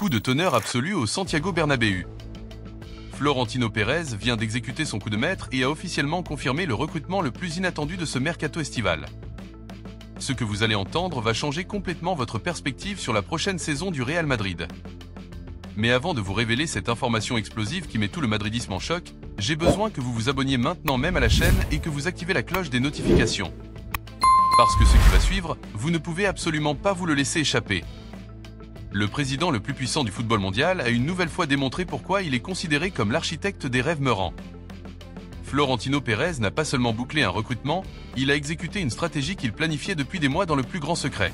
Coup de tonnerre absolu au Santiago Bernabéu. Florentino Pérez vient d'exécuter son coup de maître et a officiellement confirmé le recrutement le plus inattendu de ce mercato estival. Ce que vous allez entendre va changer complètement votre perspective sur la prochaine saison du Real Madrid. Mais avant de vous révéler cette information explosive qui met tout le madridisme en choc, j'ai besoin que vous vous abonniez maintenant même à la chaîne et que vous activez la cloche des notifications. Parce que ce qui va suivre, vous ne pouvez absolument pas vous le laisser échapper. Le président le plus puissant du football mondial a une nouvelle fois démontré pourquoi il est considéré comme l'architecte des rêves meurants. Florentino Pérez n'a pas seulement bouclé un recrutement, il a exécuté une stratégie qu'il planifiait depuis des mois dans le plus grand secret.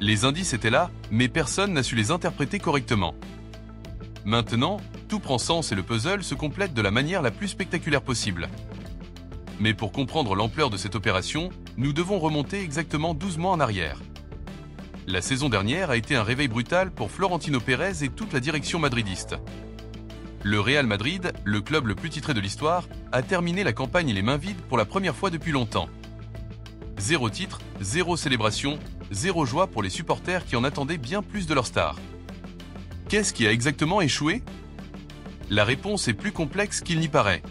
Les indices étaient là, mais personne n'a su les interpréter correctement. Maintenant, tout prend sens et le puzzle se complète de la manière la plus spectaculaire possible. Mais pour comprendre l'ampleur de cette opération, nous devons remonter exactement 12 mois en arrière. La saison dernière a été un réveil brutal pour Florentino Pérez et toute la direction madridiste. Le Real Madrid, le club le plus titré de l'histoire, a terminé la campagne les mains vides pour la première fois depuis longtemps. 0 titre, 0 célébration, 0 joie pour les supporters qui en attendaient bien plus de leur star. Qu'est-ce qui a exactement échoué? La réponse est plus complexe qu'il n'y paraît.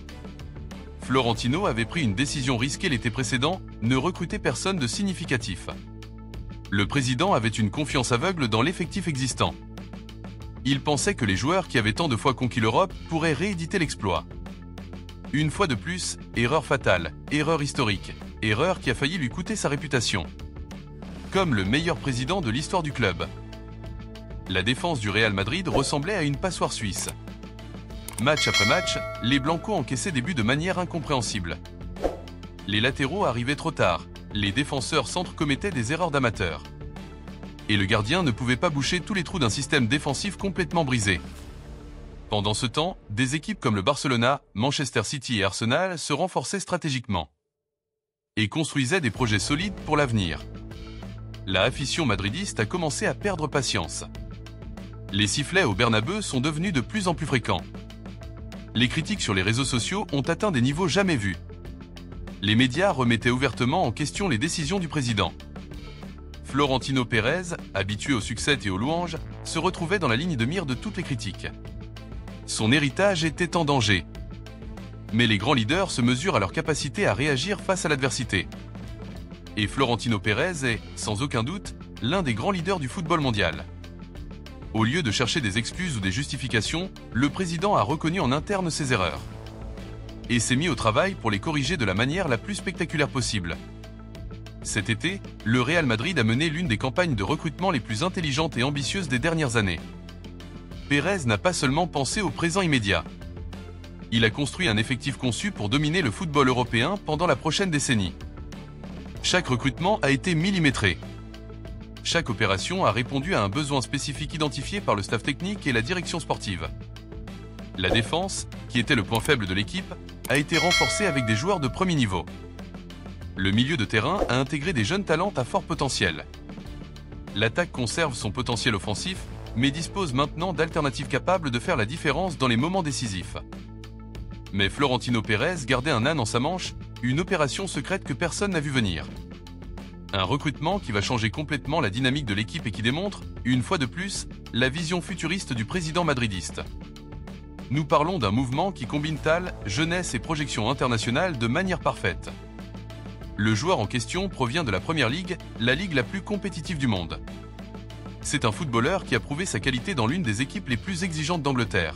Florentino avait pris une décision risquée l'été précédent, ne recruter personne de significatif. Le président avait une confiance aveugle dans l'effectif existant. Il pensait que les joueurs qui avaient tant de fois conquis l'Europe pourraient rééditer l'exploit. Une fois de plus, erreur fatale, erreur historique, erreur qui a failli lui coûter sa réputation. Comme le meilleur président de l'histoire du club. La défense du Real Madrid ressemblait à une passoire suisse. Match après match, les Blancos encaissaient des buts de manière incompréhensible. Les latéraux arrivaient trop tard, les défenseurs centres commettaient des erreurs d'amateurs. Et le gardien ne pouvait pas boucher tous les trous d'un système défensif complètement brisé. Pendant ce temps, des équipes comme le Barcelona, Manchester City et Arsenal se renforçaient stratégiquement. Et construisaient des projets solides pour l'avenir. La afition madridiste a commencé à perdre patience. Les sifflets au Bernabéu sont devenus de plus en plus fréquents. Les critiques sur les réseaux sociaux ont atteint des niveaux jamais vus. Les médias remettaient ouvertement en question les décisions du président. Florentino Pérez, habitué au succès et aux louanges, se retrouvait dans la ligne de mire de toutes les critiques. Son héritage était en danger. Mais les grands leaders se mesurent à leur capacité à réagir face à l'adversité. Et Florentino Pérez est, sans aucun doute, l'un des grands leaders du football mondial. Au lieu de chercher des excuses ou des justifications, le président a reconnu en interne ses erreurs. Et s'est mis au travail pour les corriger de la manière la plus spectaculaire possible. Cet été, le Real Madrid a mené l'une des campagnes de recrutement les plus intelligentes et ambitieuses des dernières années. Pérez n'a pas seulement pensé au présent immédiat. Il a construit un effectif conçu pour dominer le football européen pendant la prochaine décennie. Chaque recrutement a été millimétré. Chaque opération a répondu à un besoin spécifique identifié par le staff technique et la direction sportive. La défense, qui était le point faible de l'équipe, a été renforcée avec des joueurs de premier niveau. Le milieu de terrain a intégré des jeunes talents à fort potentiel. L'attaque conserve son potentiel offensif, mais dispose maintenant d'alternatives capables de faire la différence dans les moments décisifs. Mais Florentino Pérez gardait un âne en sa manche, une opération secrète que personne n'a vu venir. Un recrutement qui va changer complètement la dynamique de l'équipe et qui démontre, une fois de plus, la vision futuriste du président madridiste. Nous parlons d'un mouvement qui combine talent, jeunesse et projection internationale de manière parfaite. Le joueur en question provient de la Première Ligue, la ligue la plus compétitive du monde. C'est un footballeur qui a prouvé sa qualité dans l'une des équipes les plus exigeantes d'Angleterre.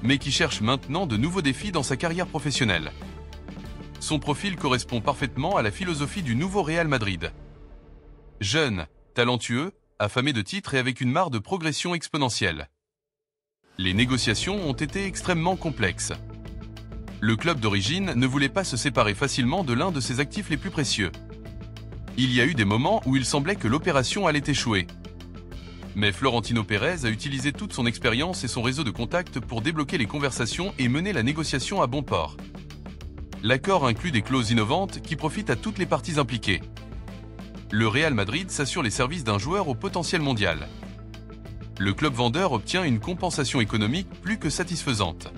Mais qui cherche maintenant de nouveaux défis dans sa carrière professionnelle. Son profil correspond parfaitement à la philosophie du nouveau Real Madrid. Jeune, talentueux, affamé de titres et avec une mare de progression exponentielle. Les négociations ont été extrêmement complexes. Le club d'origine ne voulait pas se séparer facilement de l'un de ses actifs les plus précieux. Il y a eu des moments où il semblait que l'opération allait échouer. Mais Florentino Pérez a utilisé toute son expérience et son réseau de contacts pour débloquer les conversations et mener la négociation à bon port. L'accord inclut des clauses innovantes qui profitent à toutes les parties impliquées. Le Real Madrid s'assure les services d'un joueur au potentiel mondial. Le club vendeur obtient une compensation économique plus que satisfaisante.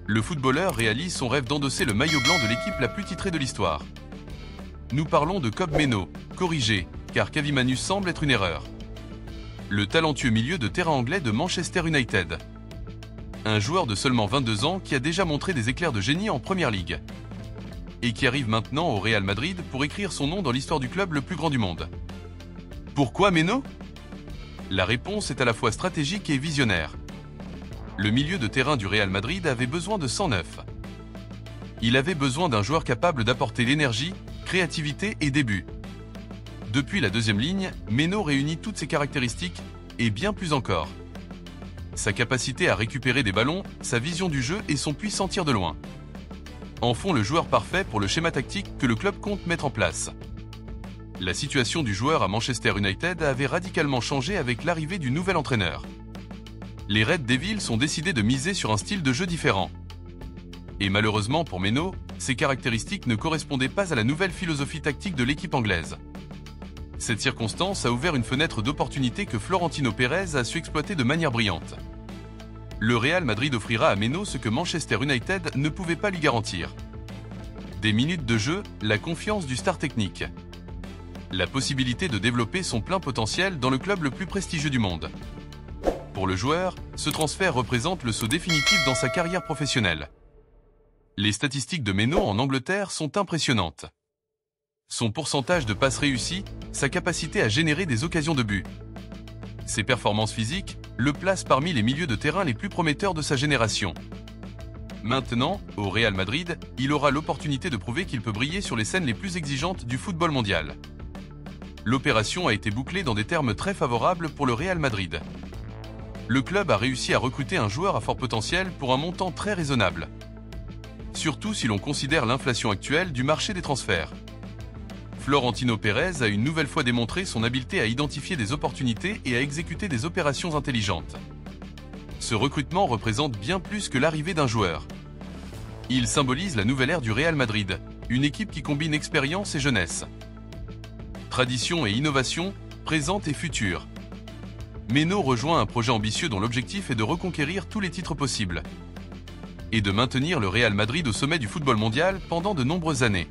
Le footballeur réalise son rêve d'endosser le maillot blanc de l'équipe la plus titrée de l'histoire. Nous parlons de Kobe Meno, corrigé, car Kavimanus semble être une erreur. le talentueux milieu de terrain anglais de Manchester United. Un joueur de seulement 22 ans qui a déjà montré des éclairs de génie en Première Ligue. Et qui arrive maintenant au Real Madrid pour écrire son nom dans l'histoire du club le plus grand du monde. Pourquoi Meno? La réponse est à la fois stratégique et visionnaire. Le milieu de terrain du Real Madrid avait besoin de sang neuf. Il avait besoin d'un joueur capable d'apporter l'énergie, créativité et début. Depuis la deuxième ligne, Meno réunit toutes ces caractéristiques et bien plus encore. Sa capacité à récupérer des ballons, sa vision du jeu et son puissant tir de loin en font le joueur parfait pour le schéma tactique que le club compte mettre en place. La situation du joueur à Manchester United avait radicalement changé avec l'arrivée du nouvel entraîneur. Les Red Devils ont décidé de miser sur un style de jeu différent. Et malheureusement pour Meno, ces caractéristiques ne correspondaient pas à la nouvelle philosophie tactique de l'équipe anglaise. Cette circonstance a ouvert une fenêtre d'opportunité que Florentino Pérez a su exploiter de manière brillante. Le Real Madrid offrira à Meno ce que Manchester United ne pouvait pas lui garantir. Des minutes de jeu, la confiance du star technique. La possibilité de développer son plein potentiel dans le club le plus prestigieux du monde. Pour le joueur, ce transfert représente le saut définitif dans sa carrière professionnelle. Les statistiques de Meno en Angleterre sont impressionnantes. Son pourcentage de passes réussies, sa capacité à générer des occasions de but. Ses performances physiques le placent parmi les milieux de terrain les plus prometteurs de sa génération. Maintenant, au Real Madrid, il aura l'opportunité de prouver qu'il peut briller sur les scènes les plus exigeantes du football mondial. L'opération a été bouclée dans des termes très favorables pour le Real Madrid. Le club a réussi à recruter un joueur à fort potentiel pour un montant très raisonnable. Surtout si l'on considère l'inflation actuelle du marché des transferts. Florentino Pérez a une nouvelle fois démontré son habileté à identifier des opportunités et à exécuter des opérations intelligentes. Ce recrutement représente bien plus que l'arrivée d'un joueur. Il symbolise la nouvelle ère du Real Madrid, une équipe qui combine expérience et jeunesse. Tradition et innovation, présente et future. Meno rejoint un projet ambitieux dont l'objectif est de reconquérir tous les titres possibles et de maintenir le Real Madrid au sommet du football mondial pendant de nombreuses années.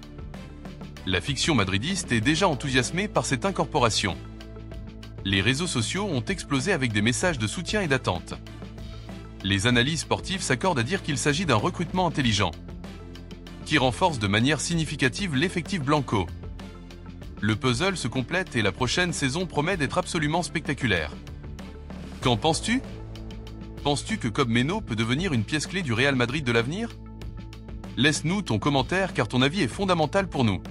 La fiction madridiste est déjà enthousiasmée par cette incorporation. Les réseaux sociaux ont explosé avec des messages de soutien et d'attente. Les analyses sportives s'accordent à dire qu'il s'agit d'un recrutement intelligent, qui renforce de manière significative l'effectif blanco. Le puzzle se complète et la prochaine saison promet d'être absolument spectaculaire. Qu'en penses-tu? Penses-tu que Kob Meno peut devenir une pièce clé du Real Madrid de l'avenir? Laisse-nous ton commentaire car ton avis est fondamental pour nous.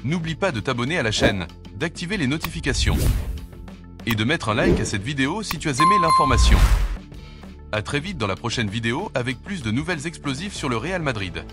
N'oublie pas de t'abonner à la chaîne, d'activer les notifications et de mettre un like à cette vidéo si tu as aimé l'information. À très vite dans la prochaine vidéo avec plus de nouvelles explosives sur le Real Madrid.